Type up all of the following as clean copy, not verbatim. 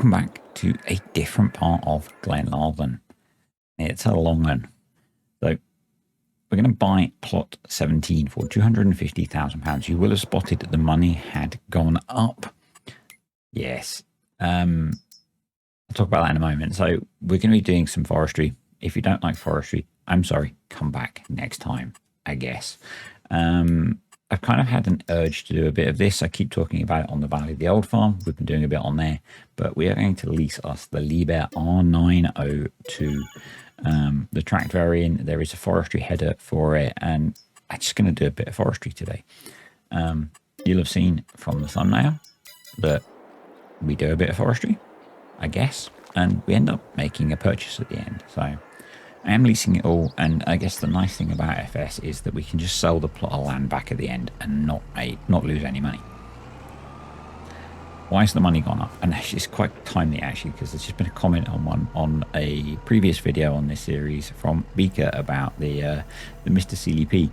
welcome back to a different part of Glenarvan. It's a long one. So we're going to buy plot 17 for £250,000. You will have spotted that the money had gone up. Yes. I'll talk about that in a moment. So we're going to be doing some forestry. If you don't like forestry, I'm sorry, come back next time, I guess. I've kind of had an urge to do a bit of this. I keep talking about it on the Valley of the Old Farm. We've been doing a bit on there, but we are going to lease us the Liebherr R902, the tracked variant. There is a forestry header for it, and I'm just going to do a bit of forestry today. You'll have seen from the thumbnail that we do a bit of forestry, I guess, and we end up making a purchase at the end. So I am leasing it all, and I guess the nice thing about FS is that we can just sell the plot of land back at the end and not lose any money. Why has the money gone up? And it's quite timely actually, because there's just been a comment on a previous video on this series from Beaker about the Mr. CLP.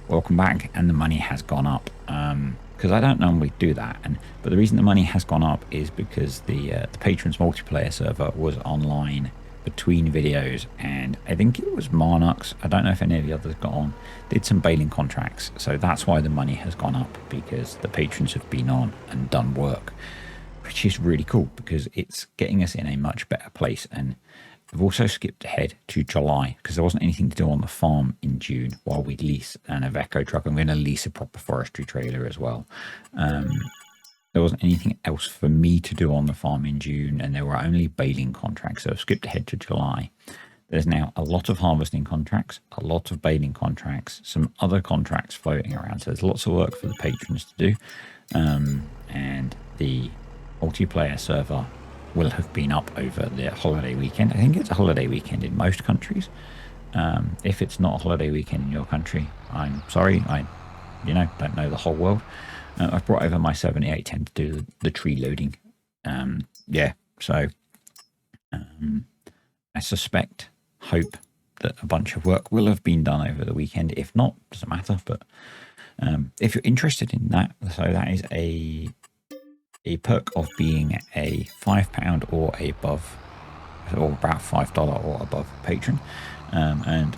Welcome back, and the money has gone up. Because I don't normally do that, but the reason the money has gone up is because the patrons multiplayer server was online between videos, and I think it was Marnux, I don't know if any of the others got on, did some bailing contracts, so that's why the money has gone up, because the patrons have been on and done work, which is really cool because it's getting us in a much better place. And I've also skipped ahead to July because there wasn't anything to do on the farm in June while we lease an Iveco truck. I'm going to lease a proper forestry trailer as well. There wasn't anything else for me to do on the farm in June, and there were only baling contracts, so I've skipped ahead to July. There's now a lot of harvesting contracts, a lot of baling contracts, some other contracts floating around, so there's lots of work for the patrons to do, and the multiplayer server will have been up over the holiday weekend. I think it's a holiday weekend in most countries. If it's not a holiday weekend in your country, I'm sorry, I don't know the whole world. I've brought over my 7810 to do the tree loading. So I hope that a bunch of work will have been done over the weekend. If not, doesn't matter. But if you're interested in that, so that is a perk of being a £5 or above, or about $5 or above patron, and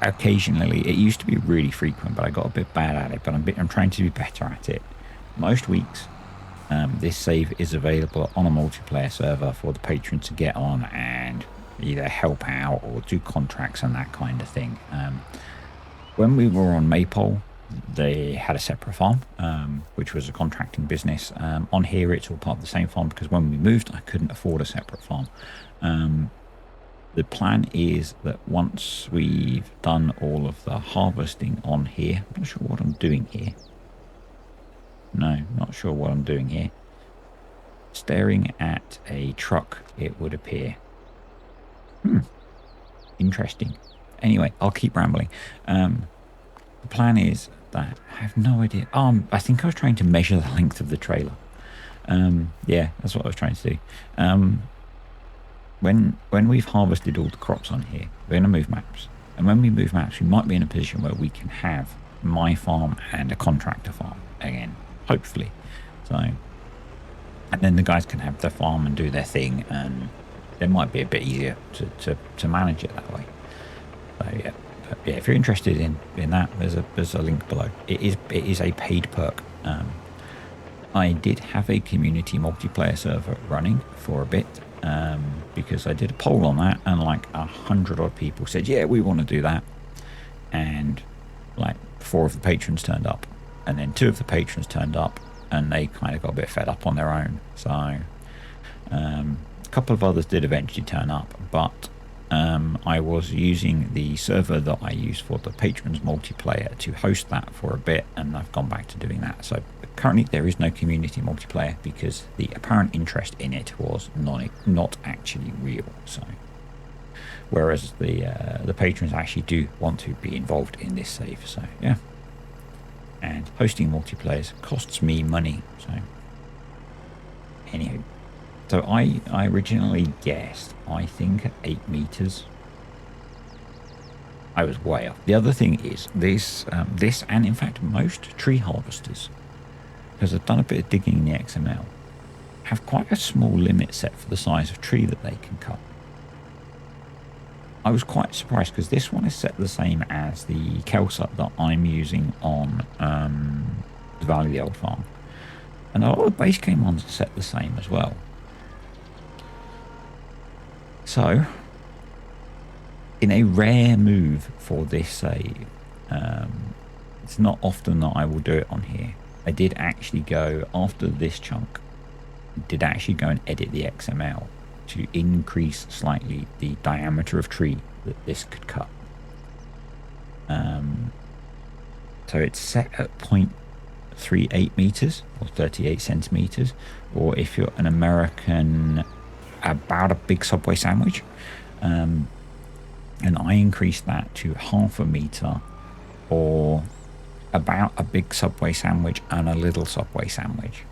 occasionally, it used to be really frequent, but I got a bit bad at it, but I'm trying to be better at it. Most weeks, this save is available on a multiplayer server for the patrons to get on and either help out or do contracts and that kind of thing. When we were on Maypole, they had a separate farm, which was a contracting business. On here, it's all part of the same farm, because when we moved, I couldn't afford a separate farm. The plan is that once we've done all of the harvesting on here, I'm not sure what I'm doing here. No, not sure what I'm doing here. Staring at a truck, it would appear. Interesting. Anyway, I'll keep rambling. The plan is that I have no idea. I think I was trying to measure the length of the trailer. Yeah, that's what I was trying to do. When we've harvested all the crops on here, we're going to move maps. And when we move maps, we might be in a position where we can have my farm and a contractor farm again, hopefully. So, and then the guys can have their farm and do their thing, and it might be a bit easier to manage it that way. So yeah, but yeah, if you're interested in that, there's a link below. It is a paid perk. I did have a community multiplayer server running for a bit. Because I did a poll on that, and like 100 odd people said, yeah, we want to do that. And like 4 of the patrons turned up, and then 2 of the patrons turned up, and they kind of got a bit fed up on their own. So a couple of others did eventually turn up, but I was using the server that I use for the patrons multiplayer to host that for a bit, and I've gone back to doing that. So currently there is no community multiplayer because the apparent interest in it was not actually real. So whereas the patrons actually do want to be involved in this save. So yeah, and hosting multiplayers costs me money. So anywho. So I originally guessed, I think, 8 meters. I was way off. The other thing is this, and in fact most tree harvesters, because I've done a bit of digging in the XML, have quite a small limit set for the size of tree that they can cut. I was quite surprised because this one is set the same as the Kelsut that I'm using on the Valley of the Old Farm. And a lot of the base game ones are set the same as well. So, in a rare move for this save, it's not often that I will do it on here. I did actually go, after this chunk, did actually go and edit the XML to increase slightly the diameter of tree that this could cut. So it's set at 0.38 meters or 38 centimeters, or if you're an American, about a big Subway sandwich. And I increased that to 0.5 meter, or about a big Subway sandwich and a little Subway sandwich.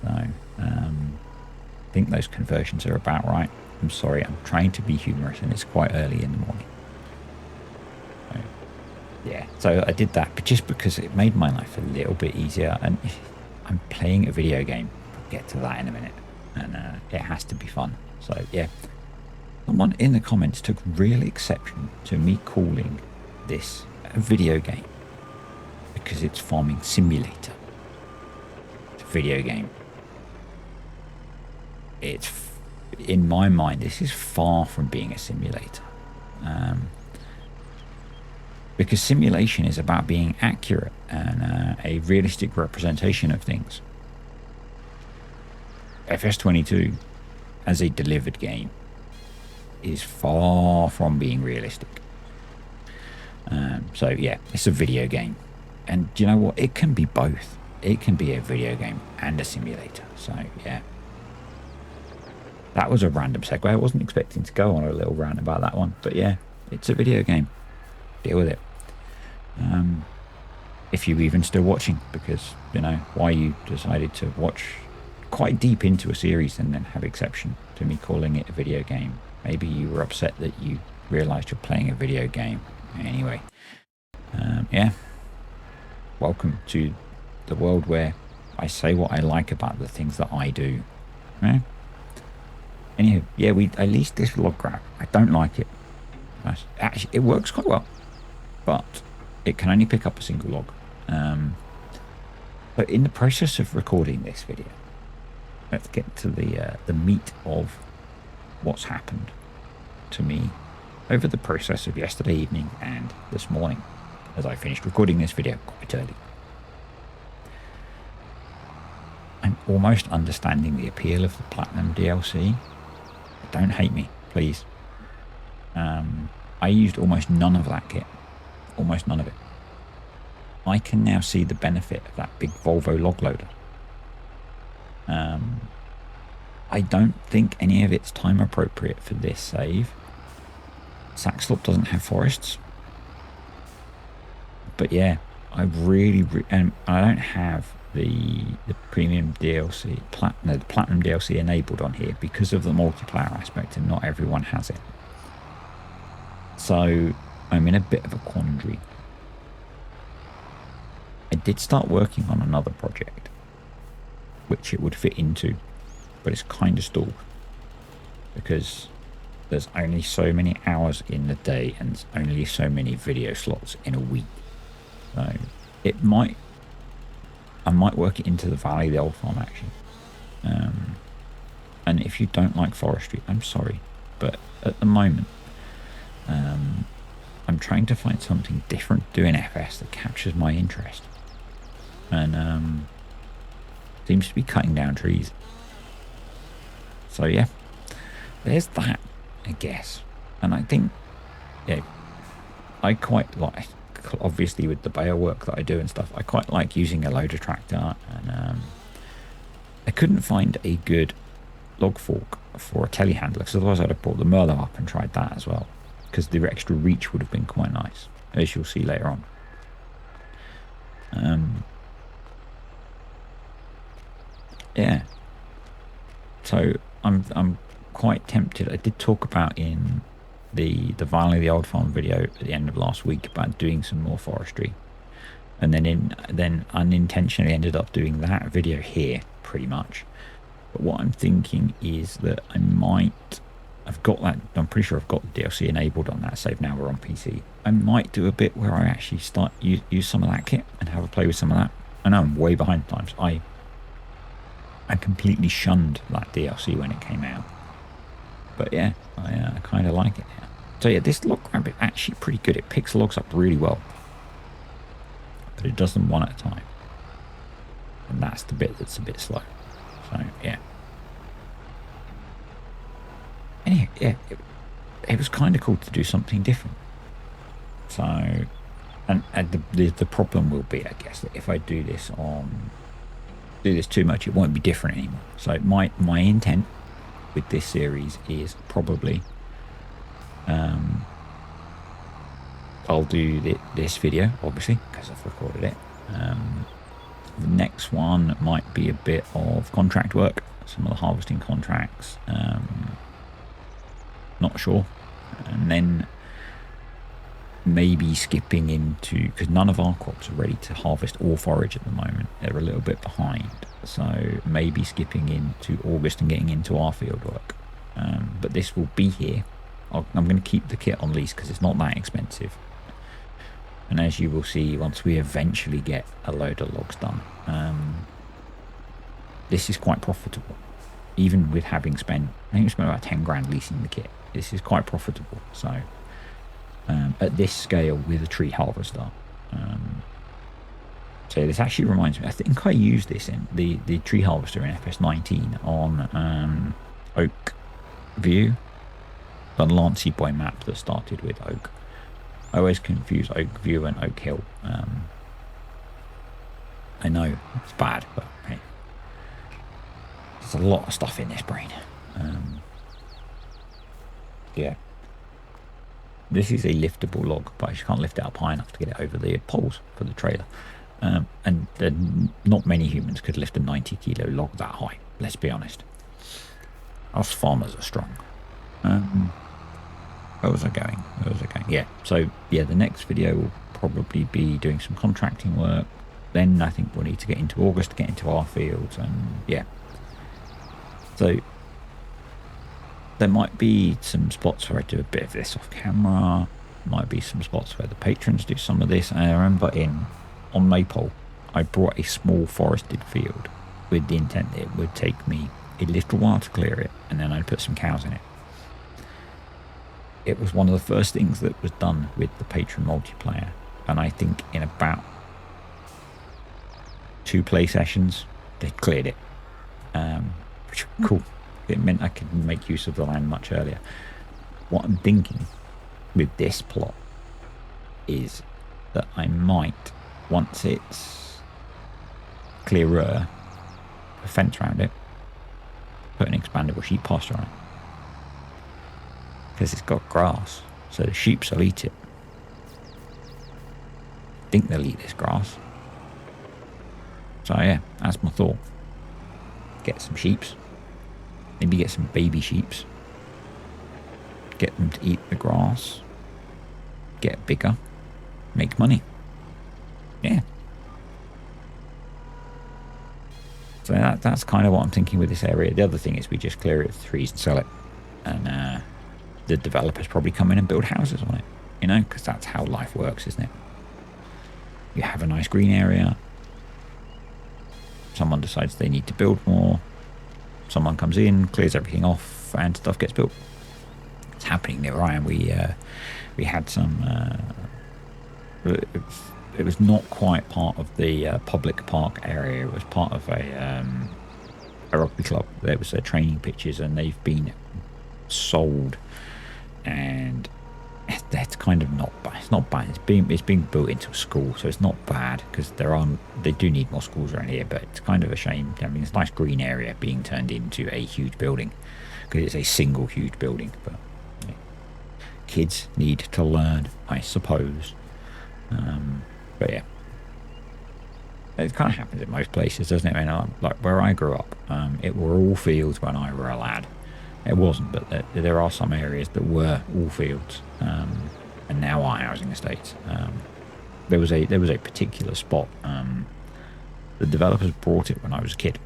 So I think those conversions are about right. I'm sorry, I'm trying to be humorous and it's quite early in the morning. So, yeah, so I did that, but just because it made my life a little bit easier, and I'm playing a video game. I'll get to that in a minute, and it has to be fun. So yeah, someone in the comments took real exception to me calling this a video game because it's Farming Simulator. It's a video game. It's, in my mind, this is far from being a simulator. Because simulation is about being accurate and a realistic representation of things. FS22, as a delivered game, is far from being realistic. So yeah, it's a video game. And do you know what? It can be both. It can be a video game and a simulator. So yeah. That was a random segue. I wasn't expecting to go on a little rant about that one. But yeah, it's a video game. Deal with it. If you're even still watching, because, you know, why you decided to watch quite deep into a series and then have exception to me calling it a video game. Maybe you were upset that you realised you're playing a video game. Anyway, yeah. Welcome to the world where I say what I like about the things that I do. Yeah. Anywho, yeah, I leased this log grab. I don't like it. Actually, it works quite well, but it can only pick up a single log. But in the process of recording this video, let's get to the meat of what's happened to me over the process of yesterday evening and this morning, as I finished recording this video quite early. I'm almost understanding the appeal of the Platinum DLC. Don't hate me, please. I used almost none of that kit. Almost none of it. I can now see the benefit of that big Volvo log loader. I don't think any of it's time appropriate for this save. Saxthorpe doesn't have forests. But yeah, I really and I don't have the premium DLC, the Platinum DLC enabled on here because of the multiplayer aspect, and not everyone has it. So I'm in a bit of a quandary. I did start working on another project, which it would fit into, but it's kind of stalled because there's only so many hours in the day and only so many video slots in a week. So I might work it into the Valley of the Old Farm, actually. And if you don't like forestry, I'm sorry, but at the moment, I'm trying to find something different doing FS that captures my interest, and seems to be cutting down trees. So yeah, there's that, I guess. And I think, yeah, I quite like, obviously with the bale work that I do and stuff, I quite like using a loader tractor, and I couldn't find a good log fork for a telehandler, because otherwise I'd have brought the Merlo up and tried that as well, because the extra reach would have been quite nice, as you'll see later on. Yeah, so I'm quite tempted. I did talk about in the Valley of the Old Farm video at the end of last week about doing some more forestry, and then unintentionally ended up doing that video here pretty much, But what I'm thinking is that I might, I've got that, I'm pretty sure I've got the DLC enabled on that save now we're on PC. I might do a bit where I actually start use some of that kit and have a play with some of that. I know I'm way behind times. I completely shunned that DLC when it came out. But yeah, I kind of like it now. So yeah, this log grab is actually pretty good. It picks logs up really well. But it does them one at a time. And that's the bit that's a bit slow. So yeah. Anyway, yeah, it was kind of cool to do something different. So, and the problem will be, I guess, that if I do this too much, it won't be different anymore. So my intent with this series is probably, I'll do this video, obviously, because I've recorded it. The next one might be a bit of contract work, some of the harvesting contracts. Not sure. And then maybe skipping into, because none of our crops are ready to harvest or forage at the moment. They're a little bit behind. So maybe skipping into August and getting into our field work. But this will be here. I'm going to keep the kit on lease because it's not that expensive. And as you will see, once we eventually get a load of logs done, this is quite profitable. Even with having spent, I think we spent about 10 grand leasing the kit. This is quite profitable. So at this scale with a tree harvester. So this actually reminds me, I think I used this in the tree harvester in FS19 on Oak View, the Lancy Boy map that started with Oak. I always confuse Oak View and Oak Hill. I know it's bad, but hey, there's a lot of stuff in this brain. Yeah. This is a liftable log, but I just can't lift it up high enough to get it over the poles for the trailer. And not many humans could lift a 90 kilo log that high, let's be honest. Us farmers are strong. Where was I going? Yeah, so yeah, the next video will probably be doing some contracting work. Then I think we'll need to get into August to get into our fields, and yeah. So there might be some spots where I do a bit of this off camera. Might be some spots where the patrons do some of this. And I remember on Maypole, I brought a small forested field with the intent that it would take me a little while to clear it, and then I'd put some cows in it. It was one of the first things that was done with the patron multiplayer, and I think in about 2 play sessions they cleared it, which was cool. It meant I could make use of the land much earlier. What I'm thinking with this plot is that I might, once it's clearer, a fence around it, put an expandable sheep pasture on it, because it's got grass, so the sheep will eat it. I think they'll eat this grass. So yeah, that's my thought. Get some sheeps, maybe get some baby sheeps, get them to eat the grass, get bigger, make money. Yeah. So that's kind of what I'm thinking with this area. The other thing is we just clear it with trees and sell it, and the developers probably come in and build houses on it, you know, because that's how life works, isn't it? You have a nice green area, someone decides they need to build more, someone comes in, clears everything off, and stuff gets built. It's happening near Ryan. We had some it was not quite part of the public park area. It was part of a rugby club. There was training pitches, and they've been sold, and that's kind of not bad. It's not bad. It's being built into a school, so it's not bad, because they do need more schools around here, but it's kind of a shame. I mean, it's a nice green area being turned into a huge building, because it's a single huge building. But yeah, kids need to learn, I suppose. But yeah, it kind of happens in most places, doesn't it? I mean, like where I grew up, it were all fields when I were a lad. It wasn't, but there are some areas that were all fields, and now are housing estates. There was a particular spot. The developers brought it when I was a kid,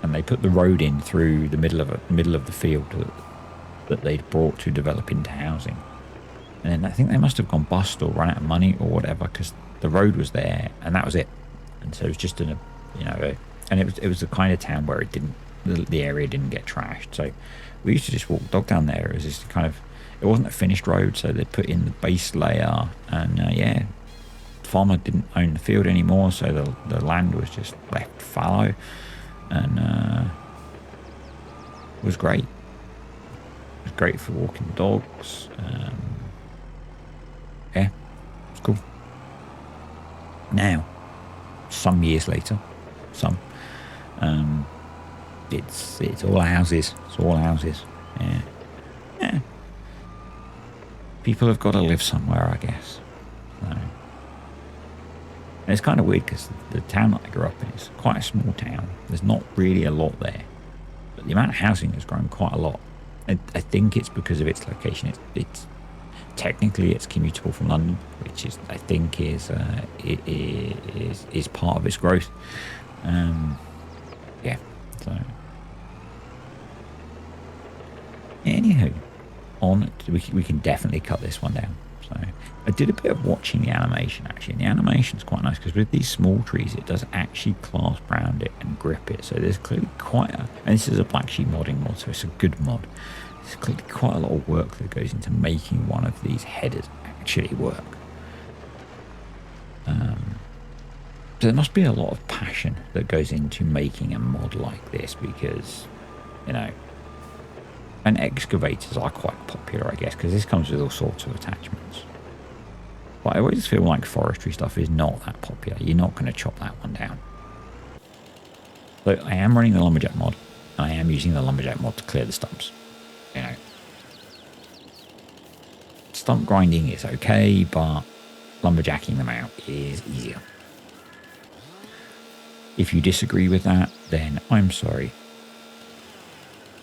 and they put the road in through the middle of the field that they'd brought to develop into housing. And then I think they must have gone bust or run out of money or whatever, because the road was there and that was it. And so it was just and it was the kind of town where the area didn't get trashed. So we used to just walk the dog down there. It was just it wasn't a finished road, so they'd put in the base layer, and the farmer didn't own the field anymore, so the land was just left fallow, and it was great. It was great for walking dogs. It's cool. Now, some years later, it's all houses. It's all houses. Yeah. People have got to live somewhere, I guess. So, and it's kind of weird because the town that I grew up in is quite a small town. There's not really a lot there, but the amount of housing has grown quite a lot. I think it's because of its location. It's technically it's commutable from London, which is I think is part of its growth. So anywho, we can definitely cut this one down. So I did a bit of watching the animation actually, and the animation's quite nice because with these small trees it does actually clasp around it and grip it. So there's clearly and this is a Black Sheep modding mod, so it's a good mod. There's clearly quite a lot of work that goes into making one of these headers actually work. So there must be a lot of passion that goes into making a mod like this because, and excavators are quite popular, I guess, because this comes with all sorts of attachments. But I always feel like forestry stuff is not that popular. You're not going to chop that one down. So I am running the Lumberjack mod, and I am using the Lumberjack mod to clear the stumps. Stump grinding is okay, but lumberjacking them out is easier. If you disagree with that, then I'm sorry.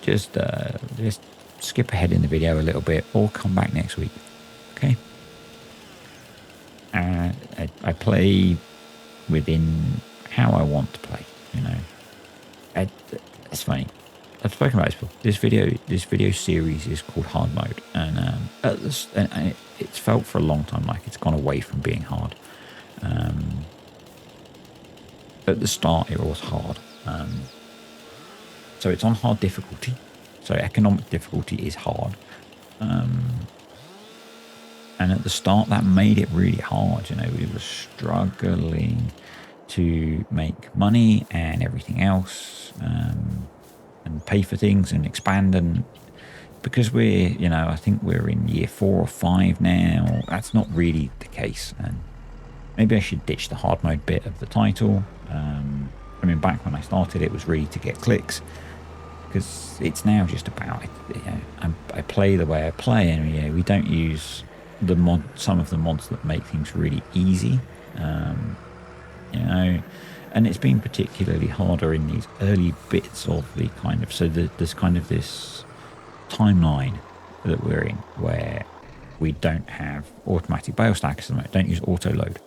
Just skip ahead in the video a little bit or come back next week. Okay? I play within how I want to play, It's funny. I've spoken about this before. This video series is called Hard Mode, and it's felt for a long time like it's gone away from being hard. At the start, it was hard. So it's on hard difficulty. So economic difficulty is hard. And at the start, that made it really hard. We were struggling to make money and everything else, and pay for things and expand. And because I think we're in year 4 or 5 now, that's not really the case. And maybe I should ditch the hard mode bit of the title. Back when I started, it was really to get clicks, because it's now just about I play the way I play, and we don't use some of the mods that make things really easy, and it's been particularly harder in these early bits of the there's kind of this timeline that we're in where we don't have automatic bale stackers, don't use auto load,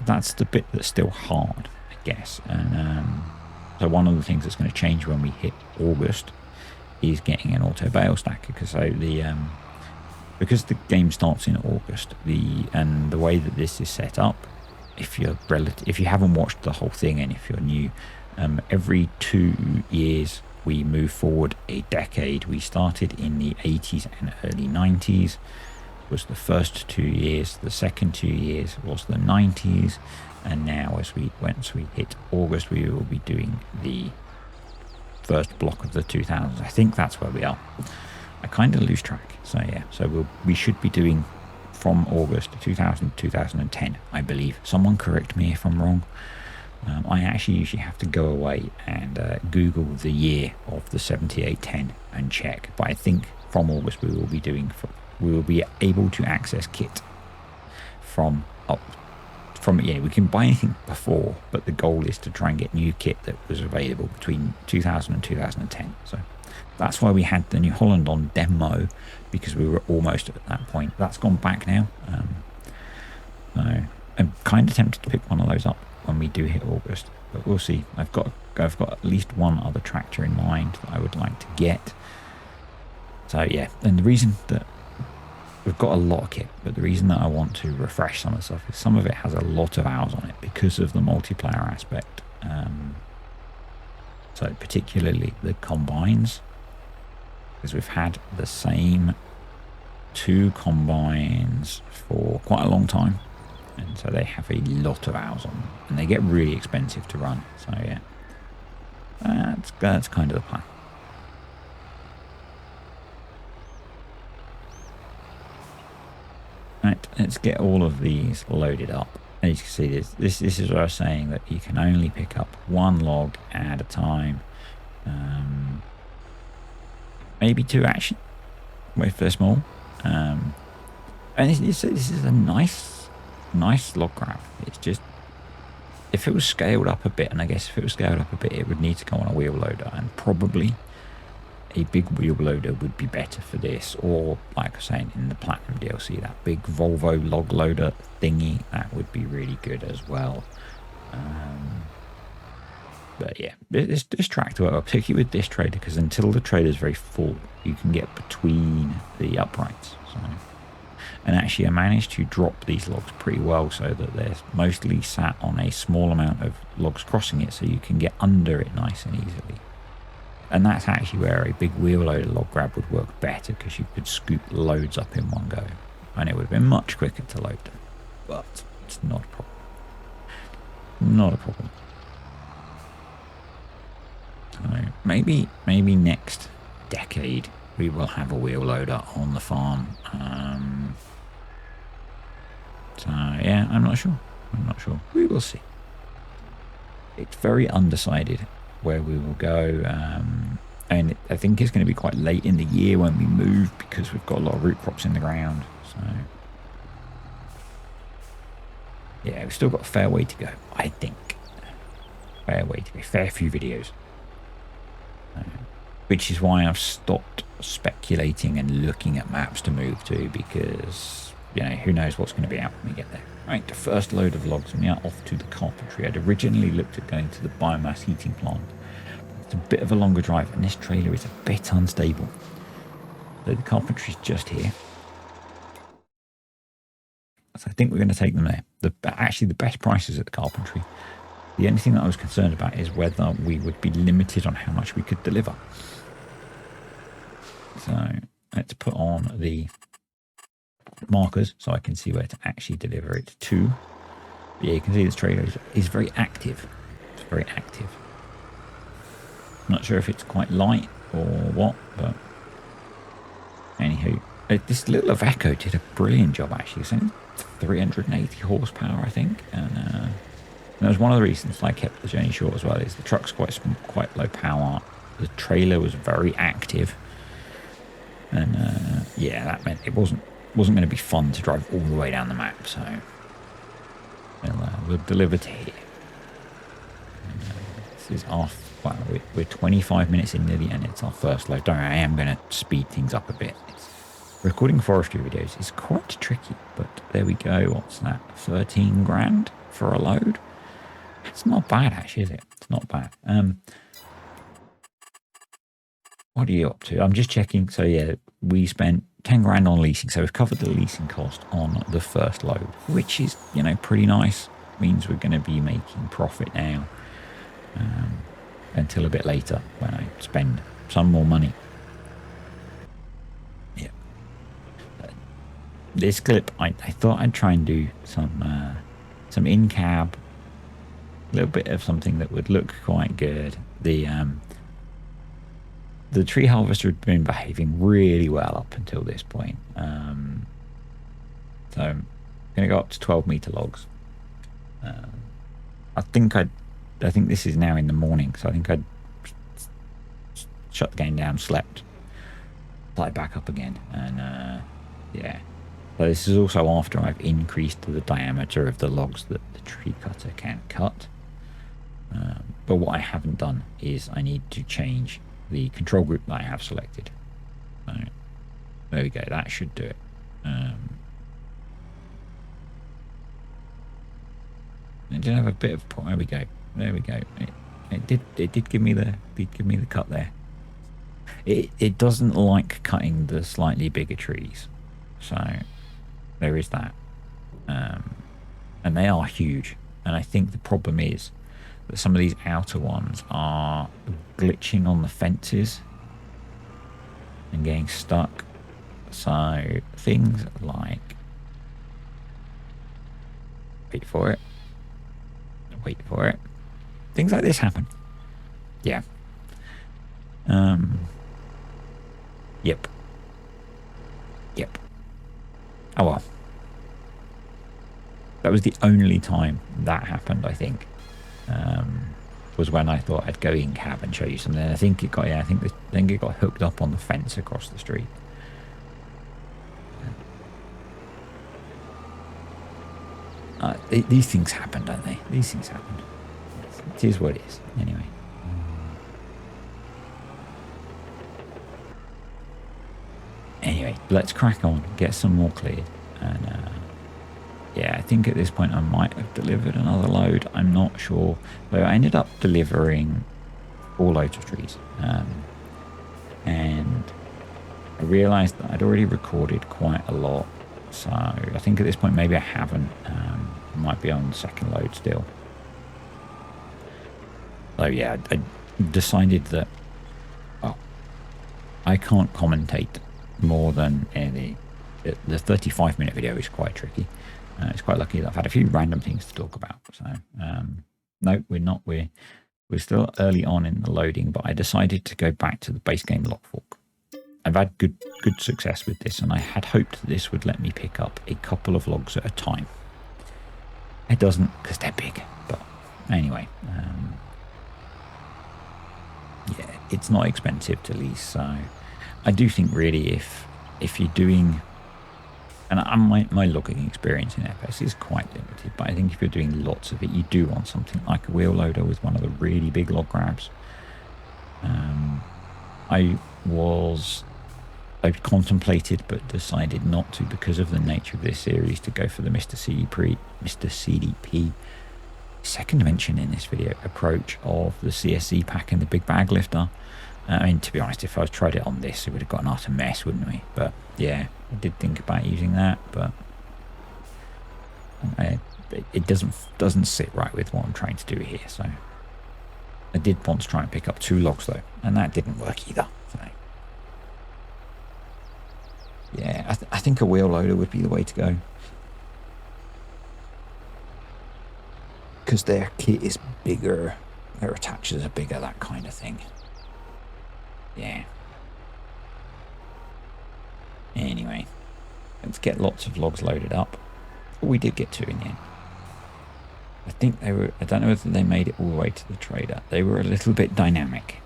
that's the bit that's still hard, I guess. And so one of the things that's going to change when we hit August is getting an auto bale stacker, because the game starts in August, the way that this is set up, if you haven't watched the whole thing and if you're new, every 2 years we move forward a decade. We started in the 80s and early 90s was the first 2 years. The second 2 years was the 90s, and now once we hit August, we will be doing the first block of the 2000s. I think that's where we are. I kind of lose track. So we should be doing from August 2000 2010, I believe. Someone correct me if I'm wrong. I actually usually have to go away and Google the year of the 7810 and check. But I think from August we will be able to access kit we can buy anything before, but the goal is to try and get new kit that was available between 2000 and 2010. So that's why we had the New Holland on demo, because we were almost at that point. That's gone back now. I'm kind of tempted to pick one of those up. when we do hit August, but we'll see. I've got at least one other tractor in mind that I would like to get. So yeah, and the reason that we've got a lot of kit, but the reason that I want to refresh some of the stuff is some of it has a lot of hours on it because of the multiplayer aspect. So particularly the combines, because we've had the same 2 combines for quite a long time, and so they have a lot of hours on them, and they get really expensive to run. So yeah, that's kind of the plan. Right, let's get all of these loaded up. As you can see, this is what I was saying, that you can only pick up 1 log at a time. Maybe 2 actually, if they're small. And this is a nice log grab. It's just, if it was scaled up a bit, and I guess if it was scaled up a bit, it would need to go on a wheel loader, and probably a big wheel loader would be better for this, or like I was saying in the Platinum DLC, that big Volvo log loader thingy, that would be really good as well. But yeah, this tractor, particularly with this trailer, because until the trailer is very full, you can get between the uprights. So, and actually I managed to drop these logs pretty well so that they're mostly sat on a small amount of logs crossing it, so you can get under it nice and easily. And that's actually where a big wheel loader log grab would work better, because you could scoop loads up in one go, and it would have been much quicker to load them. But it's not a problem. Not a problem. So maybe next decade we will have a wheel loader on the farm. So yeah, I'm not sure. We will see. It's very undecided where we will go, and I think it's going to be quite late in the year when we move, because we've got a lot of root crops in the ground. So yeah, we've still got a fair way to go, I think. Fair few videos. Which is why I've stopped speculating and looking at maps to move to, because, you know, who knows what's going to be out when we get there. Right, the first load of logs, and we are off to the carpentry. I'd originally looked at going to the biomass heating plant. It's a bit of a longer drive, and this trailer is a bit unstable. So the carpentry's just here. So I think we're going to take them there. Actually, the best prices at the carpentry. The only thing that I was concerned about is whether we would be limited on how much we could deliver. So let's put on the markers so I can see where to actually deliver it to. But yeah, you can see this trailer is very active. It's very active. I'm not sure if it's quite light or what, but anywho, this little Iveco did a brilliant job actually. It's only 380 horsepower, I think, and that was one of the reasons I kept the journey short as well. Is the truck's quite low power. The trailer was very active, and yeah, that meant it wasn't going to be fun to drive all the way down the map. So we'll deliver to here. And, this is our we're 25 minutes in nearly, and it's our first load. Don't worry, I am going to speed things up a bit. Recording forestry videos is quite tricky, but there we go. What's that? 13 grand for a load. It's not bad, actually, is it? It's not bad. What are you up to? I'm just checking. So yeah, we spent 10 grand on leasing, so we've covered the leasing cost on the first load, which is, you know, pretty nice. Means we're going to be making profit now, until a bit later when I spend some more money. Yeah. This clip, I thought I'd try and do some in-cab, a little bit of something that would look quite good. The tree harvester had been behaving really well up until this point. So I'm going to go up to 12-meter logs. I think this is now in the morning, so I think I'd shut the game down, slept, fly back up again, and yeah. So this is also after I've increased the diameter of the logs that the tree cutter can cut. But what I haven't done is I need to change the control group that I have selected. So there we go, that should do it. It did have a bit of. There we go. There we go. It did give me the cut there. It doesn't like cutting the slightly bigger trees, so there is that. And they are huge. And I think the problem is that some of these outer ones are glitching on the fences and getting stuck. So things like, wait for it, things like this happen. Yeah. Yep. Oh well. That was the only time that happened, I think. Was when I thought I'd go in cab and show you something. I think it got, I think it got hooked up on the fence across the street. These things happen, don't they? These things happen. It is what it is. Anyway. Anyway, let's crack on, get some more cleared, and yeah, I think at this point I might have delivered another load. I'm not sure. But I ended up delivering 4 loads of trees. And I realised that I'd already recorded quite a lot. So I think at this point maybe I haven't. I might be on the second load still. So yeah, I decided that I can't commentate more than the 35-minute video is quite tricky. It's quite lucky that I've had a few random things to talk about. So no, we're not. We're still early on in the loading, but I decided to go back to the base game lock fork. I've had good success with this, and I had hoped that this would let me pick up a couple of logs at a time. It doesn't because they're big, but anyway, yeah, it's not expensive to lease. So I do think really if you're doing, and my logging experience in FS is quite limited, but I think if you're doing lots of it, you do want something like a wheel loader with one of the really big log grabs. I've contemplated but decided not to because of the nature of this series to go for the Mr. CDP second mention in this video approach of the CSC pack and the big bag lifter. I mean, to be honest, if I was tried it on this, it would have gotten us a mess, wouldn't we? But yeah, I did think about using that, but it doesn't sit right with what I'm trying to do here. So I did want to try and pick up 2 logs though, and that didn't work either. So yeah, I think a wheel loader would be the way to go, because their kit is bigger, their attachers are bigger, that kind of thing. Yeah. Anyway, let's get lots of logs loaded up. We did get 2 in the end. I think they were, I don't know whether they made it all the way to the trader. They were a little bit dynamic.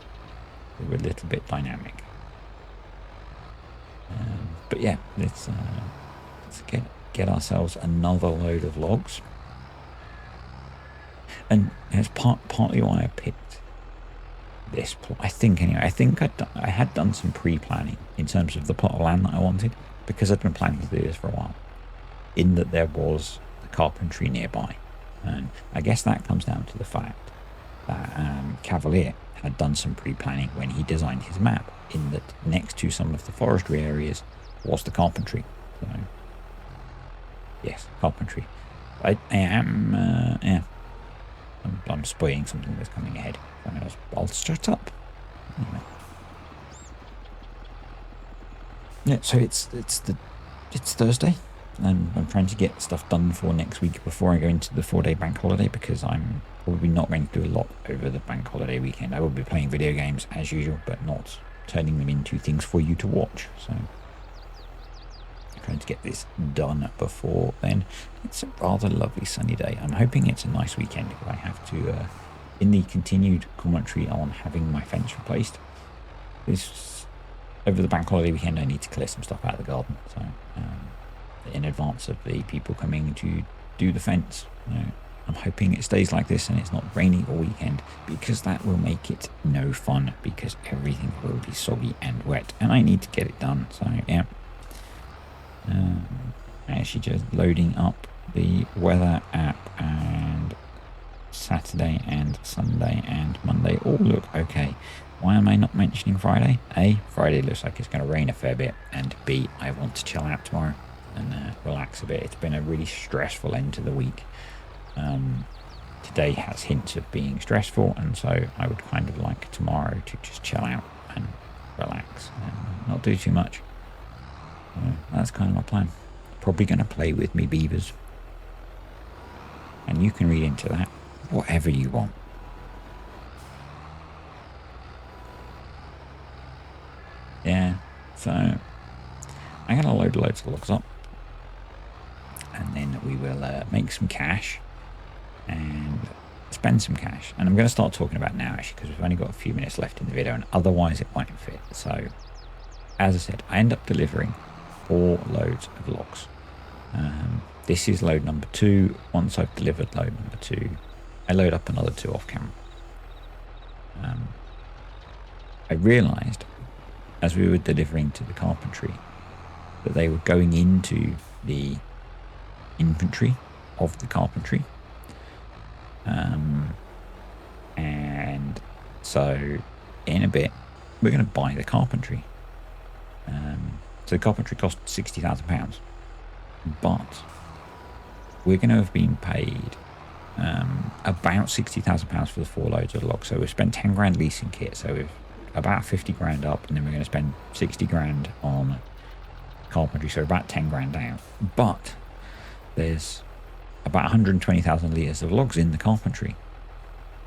But yeah, let's get ourselves another load of logs. And that's partly why I picked this plot. I think I had done some pre-planning in terms of the plot of land that I wanted, because I'd been planning to do this for a while, in that there was the carpentry nearby. And I guess that comes down to the fact that Cavalier had done some pre-planning when he designed his map, in that next to some of the forestry areas was the carpentry. So yes, carpentry. I am yeah, I'm spoiling something that's coming ahead. I'll shut up. Anyway. Yeah, so it's Thursday, and I'm trying to get stuff done for next week before I go into the 4-day bank holiday, because I'm probably not going to do a lot over the bank holiday weekend. I will be playing video games as usual, but not turning them into things for you to watch. So I'm trying to get this done before then. It's a rather lovely sunny day. I'm hoping it's a nice weekend if I have to, in the continued commentary on having my fence replaced. This over the bank holiday weekend, I need to clear some stuff out of the garden. So in advance of the people coming to do the fence, I'm hoping it stays like this and it's not rainy all weekend, because that will make it no fun, because everything will be soggy and wet and I need to get it done. So yeah, actually just loading up the weather app, and Saturday and Sunday and Monday all look okay. Why am I not mentioning Friday? A, Friday looks like it's going to rain a fair bit, and B, I want to chill out tomorrow and relax a bit. It's been a really stressful end to the week. Today has hints of being stressful, and so I would kind of like tomorrow to just chill out and relax and not do too much. So that's kind of my plan. Probably going to play with me beavers, and you can read into that whatever you want. Yeah, so I'm going to load loads of logs up, and then we will make some cash and spend some cash. And I'm going to start talking about now, actually, because we've only got a few minutes left in the video, and otherwise it won't fit. So, as I said, I end up delivering 4 loads of logs. This is load number 2. Once I've delivered load number 2, I load up another 2 off camera. I realised as we were delivering to the carpentry that they were going into the inventory of the carpentry. And so in a bit, we're going to buy the carpentry. So the carpentry cost £60,000, but we're going to have been paid about £60,000 for the 4 loads of logs. So we've spent 10 grand leasing kit. So we've about 50 grand up, and then we're going to spend 60 grand on carpentry. So about 10 grand out. But there's about 120,000 litres of logs in the carpentry.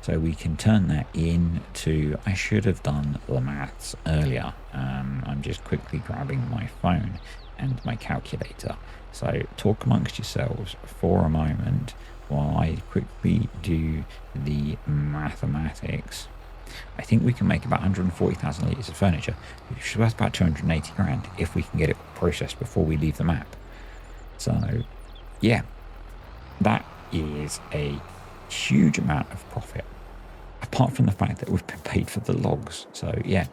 So we can turn that into, I should have done the maths earlier. I'm just quickly grabbing my phone and my calculator. So talk amongst yourselves for a moment while I quickly do the mathematics. I think we can make about 140,000 litres of furniture, which is worth about 280 grand if we can get it processed before we leave the map. So yeah, that is a huge amount of profit, apart from the fact that we've been paid for the logs. So yeah,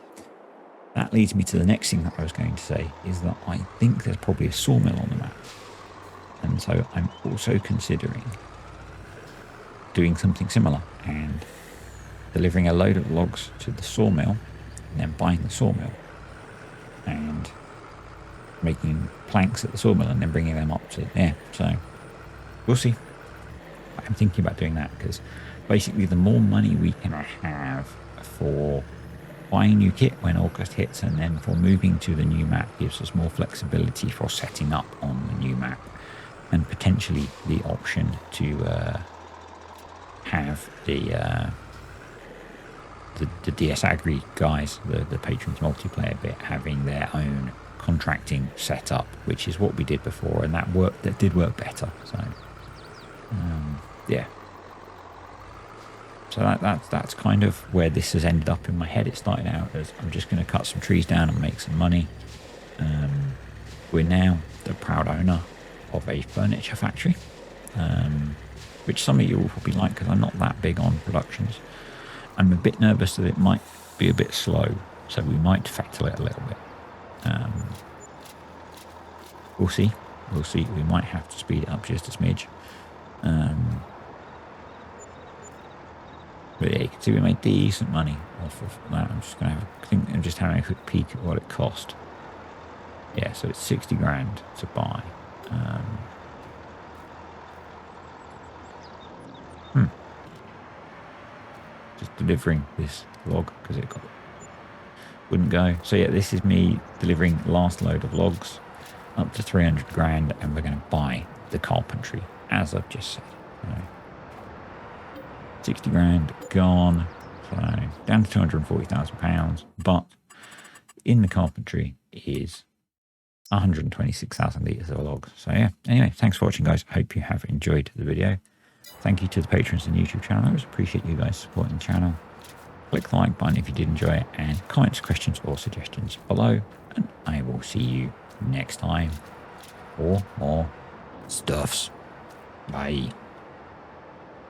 that leads me to the next thing that I was going to say, is that I think there's probably a sawmill on the map. And so I'm also considering doing something similar and delivering a load of logs to the sawmill, and then buying the sawmill and making planks at the sawmill and then bringing them up to, yeah, so we'll see. I'm thinking about doing that because basically the more money we can have for buying new kit when August hits, and then for moving to the new map, gives us more flexibility for setting up on the new map, and potentially the option to have the DS Agri guys, the patrons multiplayer bit, having their own contracting setup, which is what we did before, and that did work better. So yeah, so that's kind of where this has ended up in my head. It started out as I'm just going to cut some trees down and make some money. We're now the proud owner of a furniture factory, which some of you will probably like because I'm not that big on productions. I'm a bit nervous that it might be a bit slow, so we might fettle it a little bit. We'll see. We might have to speed it up just a smidge. But yeah, you can see we made decent money off of that. I'm just having a quick peek at what it cost. Yeah, so it's 60 grand to buy. Just delivering this log because it wouldn't go. So yeah, this is me delivering last load of logs up to 300 grand, and we're going to buy the carpentry, as I've just said. So 60 grand gone, so down to £240,000, but in the carpentry is 126,000 litres of logs. So yeah, anyway, thanks for watching, guys. Hope you have enjoyed the video. Thank you to the patrons and YouTube channel. I always appreciate you guys supporting the channel. Click the like button if you did enjoy it, and comments, questions or suggestions below, and I will see you next time for more stuffs. Bye.